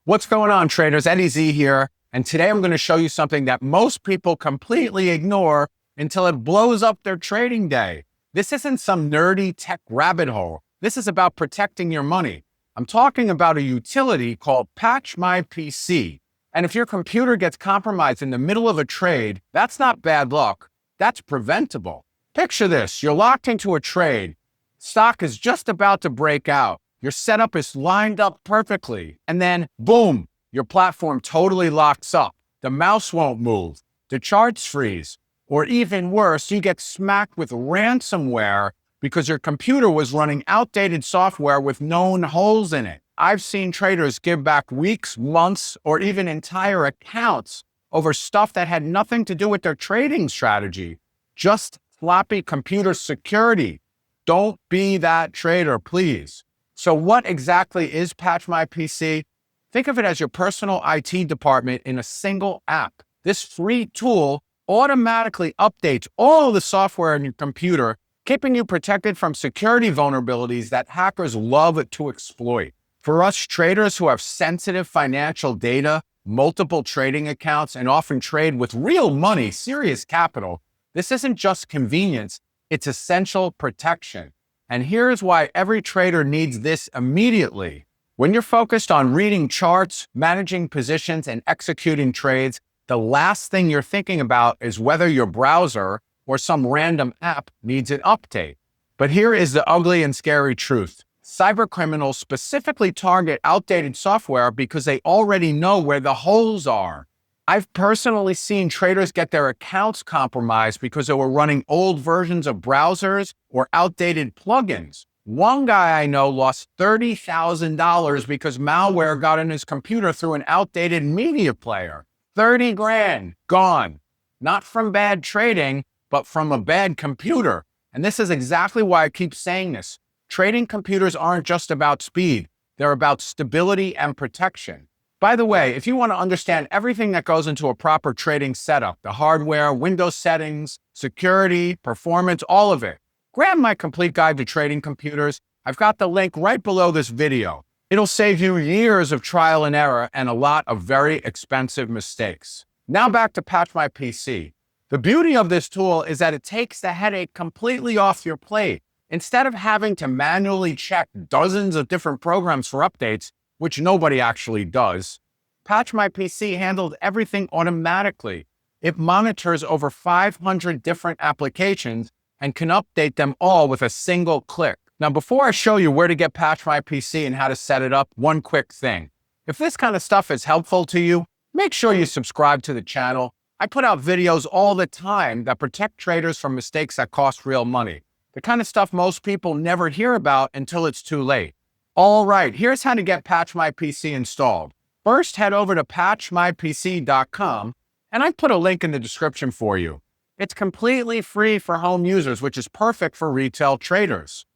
What's going on, traders? Eddie Z here, and today I'm going to show you something that most people completely ignore until it blows up their trading day. This isn't some nerdy tech rabbit hole. This is about protecting your money. I'm talking about a utility called Patch My PC. And if your computer gets compromised in the middle of a trade, that's not bad luck. That's preventable. Picture this. You're locked into a trade. Stock is just about to break out. Your setup is lined up perfectly. And then, boom, your platform totally locks up. The mouse won't move. The charts freeze. Or even worse, you get smacked with ransomware because your computer was running outdated software with known holes in it. I've seen traders give back weeks, months, or even entire accounts over stuff that had nothing to do with their trading strategy. Just sloppy computer security. Don't be that trader, please. So what exactly is Patch My PC? Think of it as your personal IT department in a single app. This free tool automatically updates all the software in your computer, keeping you protected from security vulnerabilities that hackers love to exploit. For us traders who have sensitive financial data, multiple trading accounts, and often trade with real money, serious capital, this isn't just convenience, it's essential protection. And here's why every trader needs this immediately. When you're focused on reading charts, managing positions, and executing trades, the last thing you're thinking about is whether your browser or some random app needs an update. But here is the ugly and scary truth. Cybercriminals specifically target outdated software because they already know where the holes are. I've personally seen traders get their accounts compromised because they were running old versions of browsers or outdated plugins. One guy I know lost $30,000 because malware got in his computer through an outdated media player. 30 grand, gone. Not from bad trading, but from a bad computer. And this is exactly why I keep saying this. Trading computers aren't just about speed. They're about stability and protection. By the way, if you want to understand everything that goes into a proper trading setup, the hardware, Windows settings, security, performance, all of it, grab my complete guide to trading computers. I've got the link right below this video. It'll save you years of trial and error and a lot of very expensive mistakes. Now back to Patch My PC. The beauty of this tool is that it takes the headache completely off your plate. Instead of having to manually check dozens of different programs for updates, which nobody actually does, Patch My PC handled everything automatically. It monitors over 500 different applications and can update them all with a single click. Now, before I show you where to get Patch My PC and how to set it up, one quick thing. If this kind of stuff is helpful to you, make sure you subscribe to the channel. I put out videos all the time that protect traders from mistakes that cost real money. The kind of stuff most people never hear about until it's too late. All right, here's how to get Patch My PC installed. First, head over to patchmypc.com, and I put a link in the description for you. It's completely free for home users, which is perfect for retail traders.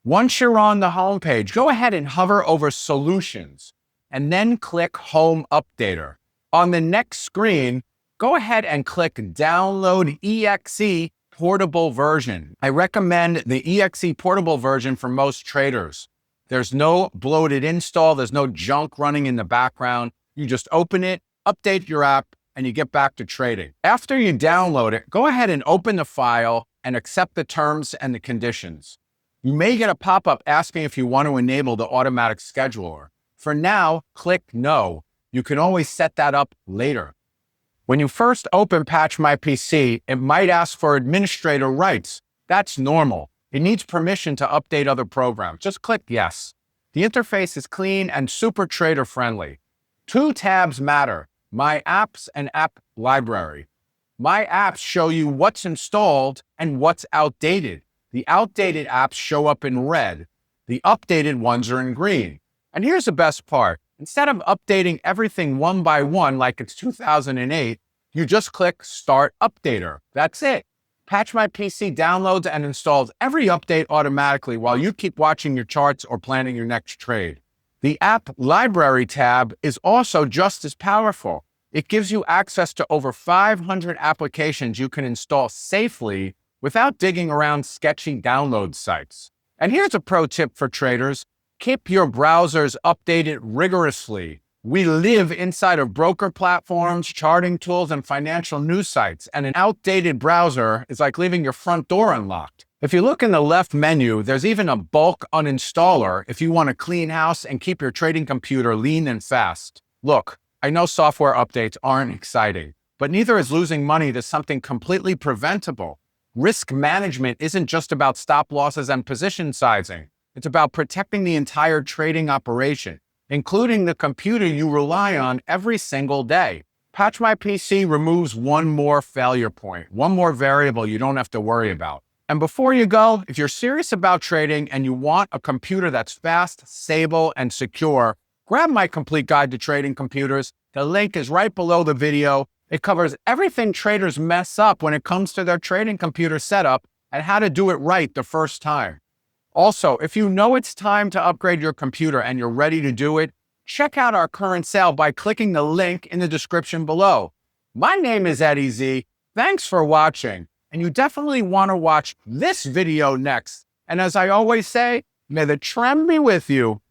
Once you're on the home page, go ahead and hover over Solutions, and then click Home Updater. On the next screen, go ahead and click Download EXE Portable Version. I recommend the EXE Portable version for most traders. There's no bloated install. There's no junk running in the background. You just open it, update your app, and you get back to trading. After you download it, go ahead and open the file and accept the terms and the conditions. You may get a pop-up asking if you want to enable the automatic scheduler. For now, click No. You can always set that up later. When you first open Patch My PC, it might ask for administrator rights. That's normal. It needs permission to update other programs. Just click Yes. The interface is clean and super trader friendly. Two tabs matter: My Apps and App Library. My Apps show you what's installed and what's outdated. The outdated apps show up in red. The updated ones are in green. And here's the best part. Instead of updating everything one by one like it's 2008, you just click Start Updater. That's it. Patch My PC downloads and installs every update automatically while you keep watching your charts or planning your next trade. The App Library tab is also just as powerful. It gives you access to over 500 applications you can install safely without digging around sketchy download sites. And here's a pro tip for traders. Keep your browsers updated rigorously. We live inside of broker platforms, charting tools, and financial news sites, and an outdated browser is like leaving your front door unlocked. If you look in the left menu, there's even a bulk uninstaller if you want to clean house and keep your trading computer lean and fast. Look, I know software updates aren't exciting, but neither is losing money to something completely preventable. Risk management isn't just about stop losses and position sizing. It's about protecting the entire trading operation, including the computer you rely on every single day. Patch My PC removes one more failure point, one more variable you don't have to worry about. And before you go, if you're serious about trading and you want a computer that's fast, stable, and secure, grab my complete guide to trading computers. The link is right below the video. It covers everything traders mess up when it comes to their trading computer setup and how to do it right the first time. Also, if you know it's time to upgrade your computer and you're ready to do it, check out our current sale by clicking the link in the description below. My name is Eddie Z. Thanks for watching, and you definitely want to watch this video next. And as I always say, may the trend be with you.